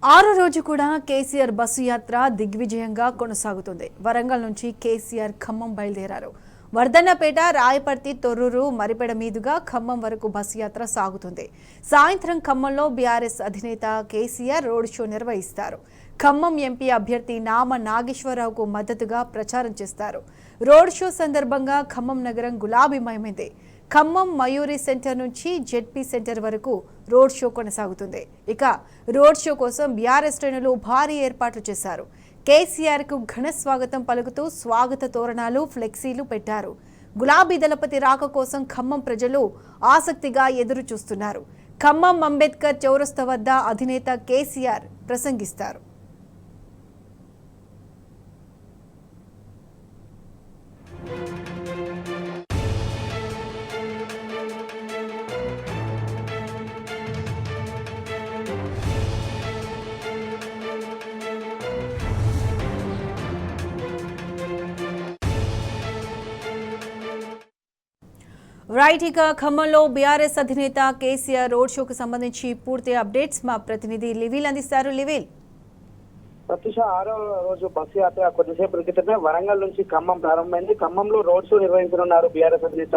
ఆరో రోజు కూడా కేసీఆర్ బస్సు యాత్ర దిగ్విజయంగా కొనసాగుతుంది. వరంగల్ నుంచి కేసీఆర్ ఖమ్మం బయలుదేరారు. వర్ధన్నపేట, రాయపర్తి, తొర్రూరు, మరిపెడ మీదుగా ఖమ్మం వరకు బస్సు యాత్ర సాగుతుంది. సాయంత్రం ఖమ్మంలో బీఆర్ఎస్ అధినేత కేసీఆర్ రోడ్ షో నిర్వహిస్తారు. ఖమ్మం ఎంపీ అభ్యర్థి నామ నాగేశ్వరరావుకు మద్దతుగా ప్రచారం చేస్తారు. రోడ్ షో సందర్భంగా ఖమ్మం నగరం గులాబీమయమైంది. ఖమ్మం మయూరి సెంటర్ నుంచి జెడ్పీ సెంటర్ వరకు రోడ్ షో కొనసాగుతుంది. ఇక రోడ్ షో కోసం బీఆర్ఎస్ శ్రేణులు భారీ ఏర్పాట్లు చేశారు. కేసీఆర్ కు ఘన స్వాగతం పలుకుతూ స్వాగత తోరణాలు, ఫ్లెక్సీలు పెట్టారు. గులాబీ దళపతి రాక కోసం ఖమ్మం ప్రజలు ఆసక్తిగా ఎదురు చూస్తున్నారు. ఖమ్మం అంబేద్కర్ చౌరస్తా వద్ద అధినేత కేసీఆర్ ప్రసంగిస్తారు. రైట్, ఇక ఖమ్మంలో బీఆర్ఎస్ అధినేత కేసీఆర్ రోడ్ షోకు సంబంధించి పూర్తి అప్డేట్స్ మా ప్రతినిధి లివిల్ అందిస్తారు. లివిల్, ప్రత్యూష, ఆరో రోజు బస్సు యాత్ర కొద్దిసేపు క్రితమే వరంగల్ నుంచి ఖమ్మం ప్రారంభమైంది. ఖమ్మంలో రోడ్ షో నిర్వహించనున్నారు బీఆర్ఎస్ అధినేత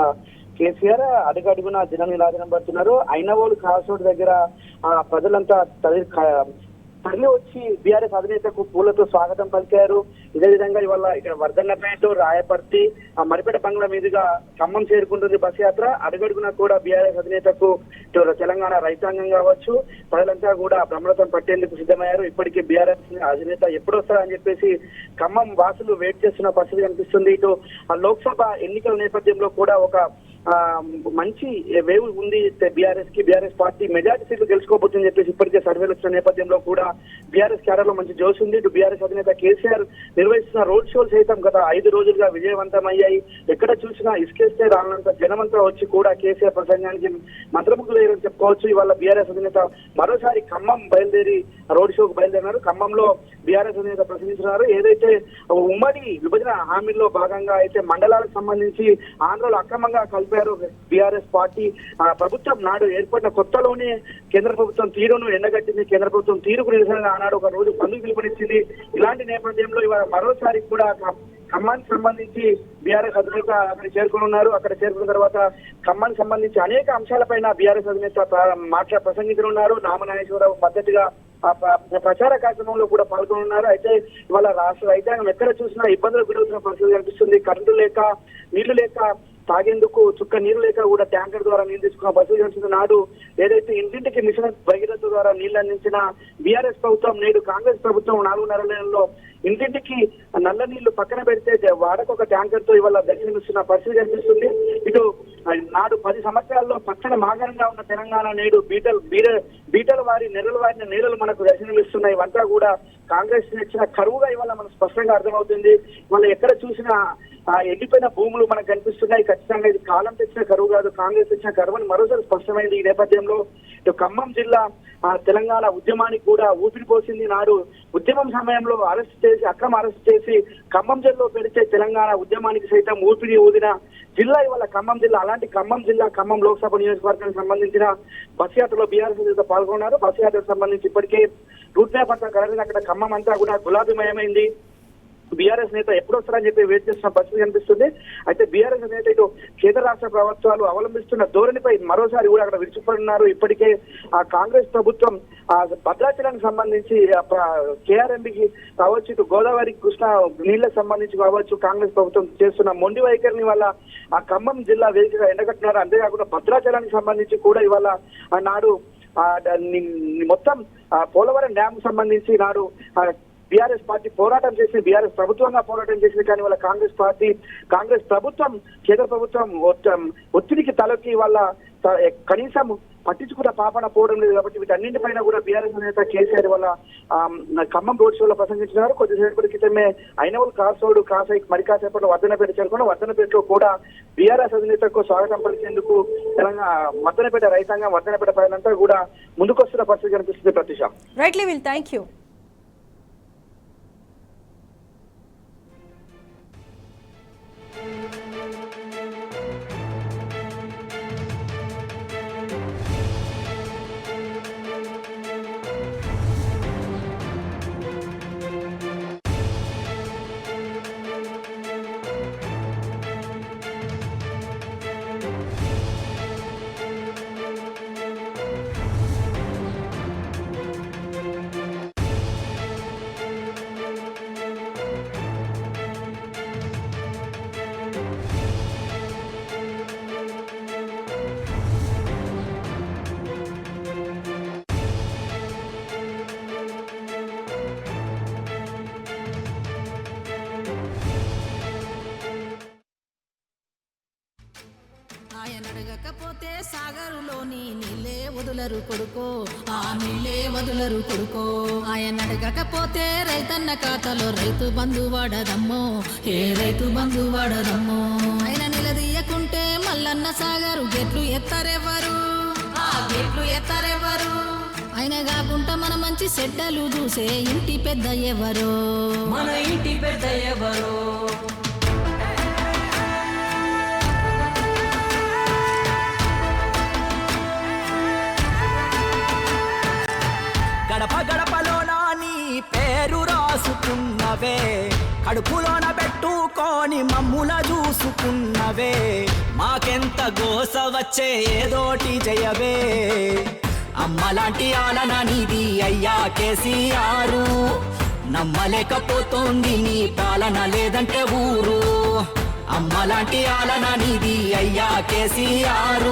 కేసీఆర్. అడుగడుగున జన నిరాజనం పడుతున్నారు. ఐనవోలు క్రాస్ రోడ్ దగ్గర ప్రజలంతా తరలి వచ్చి బీఆర్ఎస్ అధినేతకు పూలతో స్వాగతం పలికారు. ఇదే విధంగా ఇవాళ ఇక్కడ వర్ధన్నపేట, రాయపర్తి, మరిపేట బంగ్లా మీదుగా ఖమ్మం చేరుకుంటుంది బస్సు యాత్ర. అడుగడుగున కూడా బీఆర్ఎస్ అధినేతకు తెలంగాణ రైతాంగం కావచ్చు, ప్రజలంతా కూడా బ్రహ్మరథం పట్టేందుకు సిద్ధమయ్యారు. ఇప్పటికీ బీఆర్ఎస్ అధినేత ఎప్పుడు వస్తారని చెప్పేసి ఖమ్మం వాసులు వెయిట్ చేస్తున్న పరిస్థితి కనిపిస్తుంది. ఇటు లోక్సభ ఎన్నికల నేపథ్యంలో కూడా ఒక మంచి వేవ్ ఉంది బీఆర్ఎస్ పార్టీ మెజార్టీ సీట్లు గెలుచుకోబోతుందని చెప్పేసి ఇప్పటికే సర్వేలు వచ్చిన నేపథ్యంలో కూడా బీఆర్ఎస్ క్యాడర్ లో మంచి జోష్ ఉంది. ఇటు బీఆర్ఎస్ అధినేత కేసీఆర్ నిర్వహిస్తున్న రోడ్ షోలు సైతం గత 5 రోజులుగా విజయవంతమయ్యాయి. ఎక్కడ చూసినా ఇసుకేస్తే రానంత జనమంతా వచ్చి కూడా కేసీఆర్ ప్రసంగానికి మంత్రముగ్ధులయ్యారని చెప్పుకోవచ్చు. ఇవాళ బీఆర్ఎస్ అధినేత మరోసారి ఖమ్మం బయలుదేరి రోడ్ షోకు బయలుదేరినారు. ఖమ్మంలో బీఆర్ఎస్ అధినేత ప్రసంగించినారు. ఏదైతే ఉమ్మడి విభజన హామీల్లో భాగంగా అయితే మండలాలకు సంబంధించి ఆంధ్రలో అక్రమంగా కలిపారు బీఆర్ఎస్ పార్టీ, ప్రభుత్వం నాడు ఏర్పడిన కొత్తలోనే కేంద్ర ప్రభుత్వం తీరును ఎండగట్టింది. కేంద్ర ప్రభుత్వం తీరుకు నిరసనగా ఆనాడు ఒక రోజు బంధు పిలుపునిచ్చింది. ఇలాంటి నేపథ్యంలో ఇవాళ మరోసారి కూడా ఖమ్మానికి సంబంధించి బీఆర్ఎస్ అధినేత అక్కడ చేరుకున్నారు. అక్కడ చేరుకున్న తర్వాత ఖమ్మానికి సంబంధించి అనేక అంశాలపైన బీఆర్ఎస్ అధినేత ప్రసంగించనున్నారు. నామ నాగేశ్వరరావు మద్దతుగా ప్రచార కార్యక్రమంలో కూడా పాల్గొనున్నారు. అయితే ఇవాళ రాష్ట్ర రైతాంగం ఎక్కడ చూసినా ఇబ్బందులు గురవుతున్న పరిస్థితి కనిపిస్తుంది. కరెంటు లేక, నీళ్లు లేక, తాగేందుకు చుక్క నీరు లేక కూడా ట్యాంకర్ ద్వారా నీళ్లు తీసుకున్న పరిస్థితి కనిపిస్తుంది. నాడు ఏదైతే ఇంటింటికి మిషన్ భగీరథ ద్వారా నీళ్లు అందించిన బీఆర్ఎస్ ప్రభుత్వం నేడు కాంగ్రెస్ ప్రభుత్వం 4.5 నెలల్లో ఇంటింటికి నల్ల నీళ్లు పక్కన పెడితే వాడకొక ట్యాంకర్ తో ఇవాళ దర్శనమిస్తున్న పరిస్థితి కనిపిస్తుంది. ఇటు నాడు 10 సంవత్సరాల్లో పచ్చని మాగరంగా ఉన్న తెలంగాణ నేడు బీటల వారి నెలల వారిన నీళ్లు మనకు దర్శనమిస్తున్నాయి. ఇవంతా కూడా కాంగ్రెస్ ఇచ్చిన కరువుగా ఇవాళ మనకు స్పష్టంగా అర్థమవుతుంది. ఇవాళ ఎక్కడ చూసినా ఎండిపోయిన భూములు మనకు కనిపిస్తున్నాయి. ఖచ్చితంగా ఇది కాలం తెచ్చిన కరువు కాదు, కాంగ్రెస్ తెచ్చిన కరువు అని మరోసారి స్పష్టమైంది. ఈ నేపథ్యంలో ఇటు ఖమ్మం జిల్లా తెలంగాణ ఉద్యమానికి కూడా ఊపిరి పోసింది. నాడు ఉద్యమం సమయంలో అక్రమ అరెస్ట్ చేసి ఖమ్మం జిల్లాలో పెడితే తెలంగాణ ఉద్యమానికి సైతం ఊపిరి ఊదిన జిల్లా ఇవాళ ఖమ్మం జిల్లా. అలాంటి ఖమ్మం జిల్లా, ఖమ్మం లోక్సభ నియోజకవర్గానికి సంబంధించిన బస్ యాత్రలో బీఆర్ఎస్ నేత పాల్గొన్నారు. బస్ యాత్రకు సంబంధించి ఇప్పటికే రూట్ మ్యాప్ అంతా కలిగిన అక్కడ ఖమ్మం అంతా కూడా గులాబీమయమైంది. బీఆర్ఎస్ నేత ఎప్పుడు వస్తారని చెప్పి వెయిట్ చేస్తున్న పరిస్థితి కనిపిస్తుంది. అయితే బీఆర్ఎస్ నేత ఇటు కేంద్ర రాష్ట్ర ప్రభుత్వాలు అవలంబిస్తున్న ధోరణిపై మరోసారి కూడా అక్కడ విరుచుకుపడినారు. ఇప్పటికే కాంగ్రెస్ ప్రభుత్వం భద్రాచలానికి సంబంధించి కేఆర్ఎంబీకి కావచ్చు, ఇటు గోదావరి, కృష్ణ నీళ్లకు సంబంధించి కావచ్చు, కాంగ్రెస్ ప్రభుత్వం చేస్తున్న మొండి వైఖరిని వల్ల ఆ ఖమ్మం జిల్లా వేదికగా ఎండగట్టినారు. అంతేకాకుండా భద్రాచలానికి సంబంధించి కూడా ఇవాళ నాడు మొత్తం పోలవరం డ్యామ్ సంబంధించి నాడు బీఆర్ఎస్ పార్టీ పోరాటం చేసి బీఆర్ఎస్ ప్రభుత్వంగా పోరాటం చేసింది. కానీ వాళ్ళ కాంగ్రెస్ ప్రభుత్వం, కేంద్ర ప్రభుత్వం ఒత్తిడికి తలొక్కి వాళ్ళ కనీసం పట్టించుకున్న పాపన పోవడం లేదు. కాబట్టి వీటన్నింటిపైన కూడా బీఆర్ఎస్ నేత కేసీఆర్ వల్ల ఖమ్మం రోడ్ షోలో ప్రసంగించినారు. కొద్దిసేపటి క్రితమే ఐనవోలు క్రాస్ రోడ్ క్రాస్ అయి మరి కాసేపట్లో వర్ధన్నపేట చేరుకున్న వర్ధన్నపేటలో కూడా బీఆర్ఎస్ అధినేతకు స్వాగతం పలికేందుకు తెలంగాణ వర్ధన్నపేట రైతాంగం, వర్ధన్నపేట ప్రజలంతా కూడా ముందుకొస్తున్న పరిస్థితి కనిపిస్తుంది. ప్రతిష, రైట్ లివిల్, థ్యాంక్ యూ. సాగరులోని నీళ్ళే వదులరు కొడుకో, ఆ నీళ్ళే వదులరు కొడుకో. ఆయన అడగకపోతే రైతన్న ఖాతాలో రైతు బంధు వాడదమ్మో, ఏ రైతు బంధు వాడదమ్మో. ఆయన నిలదీయకుంటే మల్లన్న సాగరు గెట్లు ఎత్తారెవ్వరు, ఆ గెట్లు ఎత్తారెవ్వరు. ఆయన కాకుండా మన మంచి చెడ్డలు చూసే ఇంటి పెద్ద ఎవరో, మన ఇంటి పెద్ద ఎవరో. గడప గడపలోన నీ పేరు రాసుకున్నవే, కడుపులోన పెట్టుకొని మమ్ముల చూసుకున్నవే. మాకెంత గోస వచ్చే ఏదోటి జయవే, అమ్మలాంటి ఆలన నీది అయ్యా కేసీఆర్. నమ్మలేకపోతోంది నీ పాలన లేదంటే ఊరు, అమ్మలాంటి ఆలన నీది అయ్యా కేసీఆర్.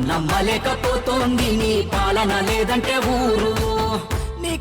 నమ్మలేకపోతోంది నీ పాలన లేదంటే ఊరు. నీ